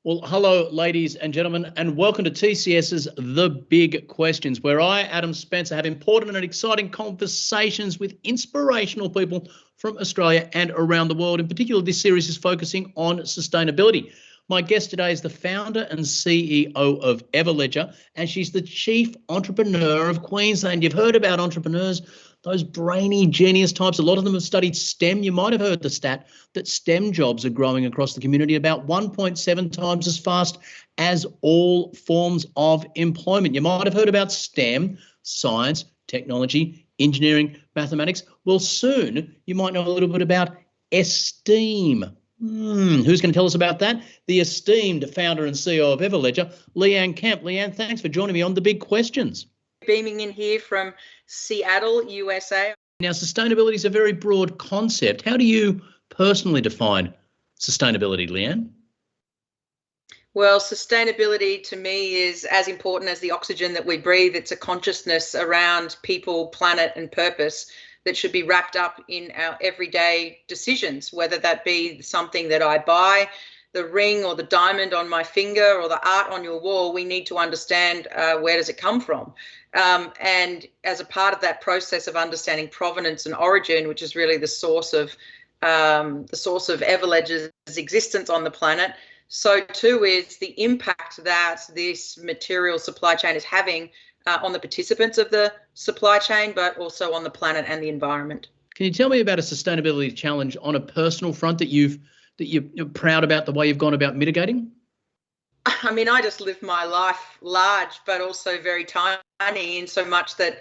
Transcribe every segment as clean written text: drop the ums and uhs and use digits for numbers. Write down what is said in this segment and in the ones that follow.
Well, hello, ladies and gentlemen, and welcome to TCS's The Big Questions, where I, Adam Spencer, have important and exciting conversations with inspirational people from Australia and around the world. In particular, this series is focusing on sustainability. My guest today is the founder and CEO of Everledger, and she's the chief entrepreneur of Queensland. You've heard about entrepreneurs, those brainy genius types. A lot of them have studied STEM. You might have heard the stat that STEM jobs are growing across the community about 1.7 times as fast as all forms of employment. You might have heard about STEM, science, technology, engineering, mathematics. Well, soon you might know a little bit about STEAM. Who's going to tell us about that? The esteemed founder and CEO of Everledger, Leanne Kemp. Leanne, thanks for joining me on The Big Questions. Beaming in here from Seattle, USA. Now, sustainability is a very broad concept. How do you personally define sustainability, Leanne? Well, sustainability to me is as important as the oxygen that we breathe. It's a consciousness around people, planet, and purpose that should be wrapped up in our everyday decisions, whether that be something that I buy, the ring or the diamond on my finger or the art on your wall. We need to understand where does it come from. And as a part of that process of understanding provenance and origin, which is really the source of Everledger's existence on the planet, so too is the impact that this material supply chain is having on the participants of the supply chain, but also on the planet and the environment. Can you tell me about a sustainability challenge on a personal front that you're proud about the way you've gone about mitigating? I mean, I just live my life large, but also very tiny, in so much that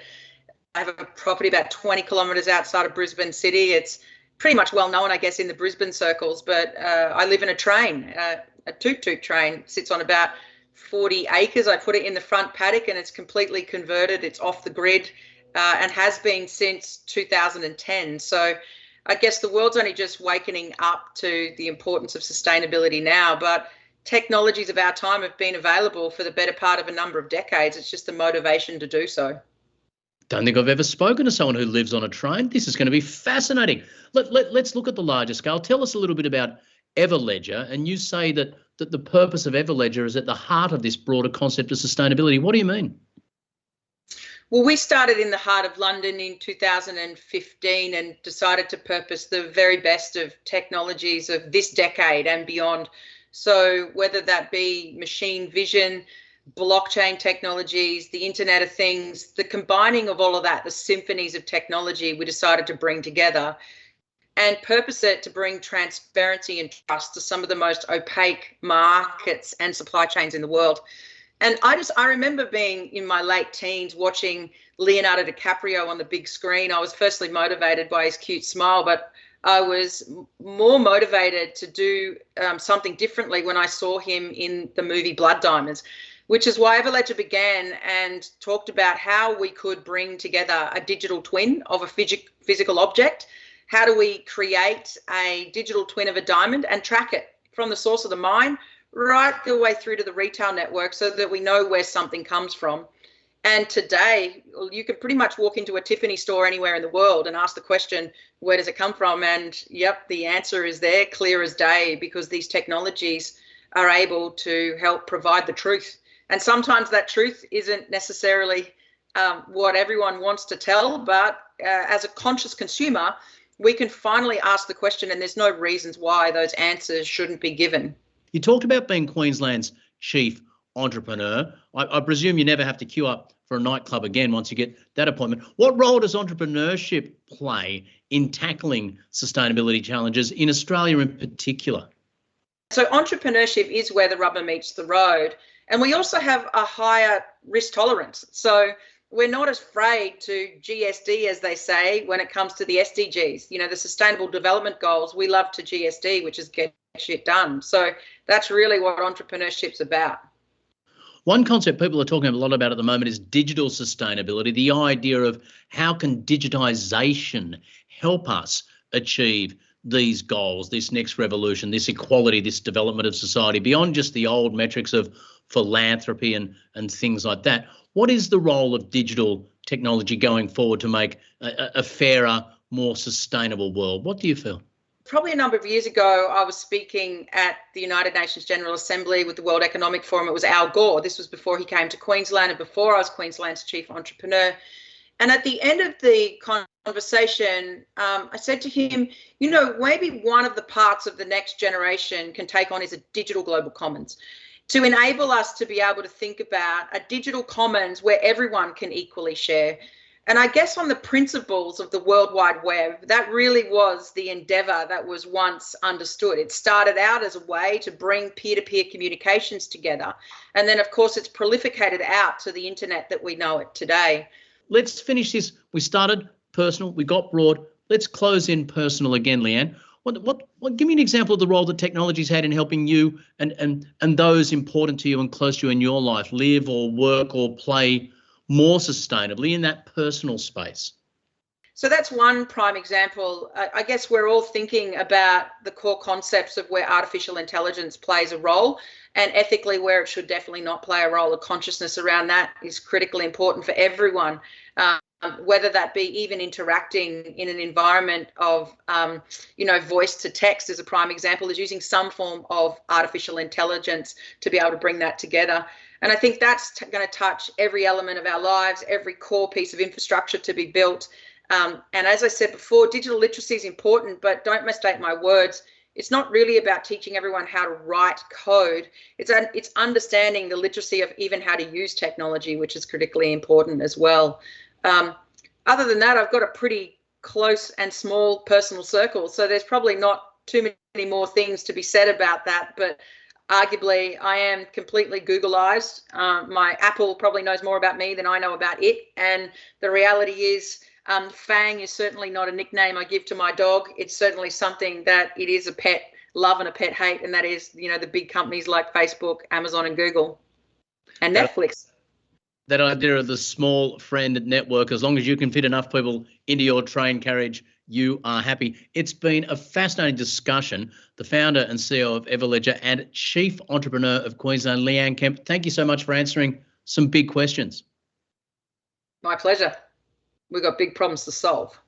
I have a property about 20 kilometres outside of Brisbane City. It's pretty much well known, I guess, in the Brisbane circles, but I live in a train, a toot-toot train, sits on about 40 acres. I put it in the front paddock and it's completely converted. It's off the grid and has been since 2010. So I guess the world's only just waking up to the importance of sustainability now, but technologies of our time have been available for the better part of a number of decades. It's just the motivation to do so. Don't think I've ever spoken to someone who lives on a train. This is going to be fascinating. Let's look at the larger scale. Tell us a little bit about Everledger, and you say that the purpose of Everledger is at the heart of this broader concept of sustainability. What do you mean? Well, we started in the heart of London in 2015 and decided to purpose the very best of technologies of this decade and beyond. So whether that be machine vision, blockchain technologies, the Internet of Things, the combining of all of that, the symphonies of technology we decided to bring together and purpose it to bring transparency and trust to some of the most opaque markets and supply chains in the world. And I remember being in my late teens watching Leonardo DiCaprio on the big screen. I was firstly motivated by his cute smile, but I was more motivated to do something differently when I saw him in the movie Blood Diamonds, which is why Everledger began and talked about how we could bring together a digital twin of a physical object. How do we create a digital twin of a diamond and track it from the source of the mine right the way through to the retail network so that we know where something comes from? And today, you can pretty much walk into a Tiffany store anywhere in the world and ask the question, where does it come from? And yep, the answer is there, clear as day, because these technologies are able to help provide the truth. And sometimes that truth isn't necessarily what everyone wants to tell, but as a conscious consumer, we can finally ask the question, and there's no reasons why those answers shouldn't be given. You talked about being Queensland's chief entrepreneur. I presume you never have to queue up for a nightclub again once you get that appointment. What role does entrepreneurship play in tackling sustainability challenges in Australia in particular? So entrepreneurship is where the rubber meets the road. And we also have a higher risk tolerance. So we're not as afraid to GSD, as they say, when it comes to the SDGs, the Sustainable Development Goals. We love to GSD, which is get shit done. So that's really what entrepreneurship's about. One concept people are talking a lot about at the moment is digital sustainability, the idea of how can digitization help us achieve these goals, this next revolution, this equality, this development of society, beyond just the old metrics of philanthropy and things like that. What is the role of digital technology going forward to make a fairer, more sustainable world? What do you feel? probably a number of years ago. I was speaking at the United Nations General Assembly with the World Economic Forum. It was Al Gore. This was before he came to Queensland and before I was Queensland's chief entrepreneur. And at the end of the conversation, I said to him, you know, maybe one of the parts of the next generation can take on is a digital global commons, to enable us to be able to think about a digital commons where everyone can equally share. And I guess on the principles of the World Wide Web, that really was the endeavor that was once understood. It started out as a way to bring peer-to-peer communications together. And then, of course, it's prolificated out to the internet that we know it today. Let's finish this. We started personal, we got broad. Let's close in personal again, Leanne. What? Give me an example of the role that technology's had in helping you and those important to you and close to you in your life live or work or play more sustainably in that personal space. So that's one prime example. I guess we're all thinking about the core concepts of where artificial intelligence plays a role, and ethically where it should definitely not play a role. The consciousness around that is critically important for everyone, whether that be even interacting in an environment of, voice to text as a prime example, is using some form of artificial intelligence to be able to bring that together. And I think that's going to touch every element of our lives, every core piece of infrastructure to be built. And as I said before, digital literacy is important, but don't mistake my words. It's not really about teaching everyone how to write code. It's understanding the literacy of even how to use technology, which is critically important as well. Other than that, I've got a pretty close and small personal circle, so there's probably not too many more things to be said about that, but arguably I am completely Googleized. My Apple probably knows more about me than I know about it, and the reality is Fang is certainly not a nickname I give to my dog. It's certainly something that it is a pet love and a pet hate, and that is, the big companies like Facebook, Amazon and Google and Netflix. That idea of the small friend network, as long as you can fit enough people into your train carriage, you are happy. It's been a fascinating discussion. The founder and CEO of Everledger and chief entrepreneur of Queensland, Leanne Kemp, thank you so much for answering some big questions. My pleasure. We've got big problems to solve.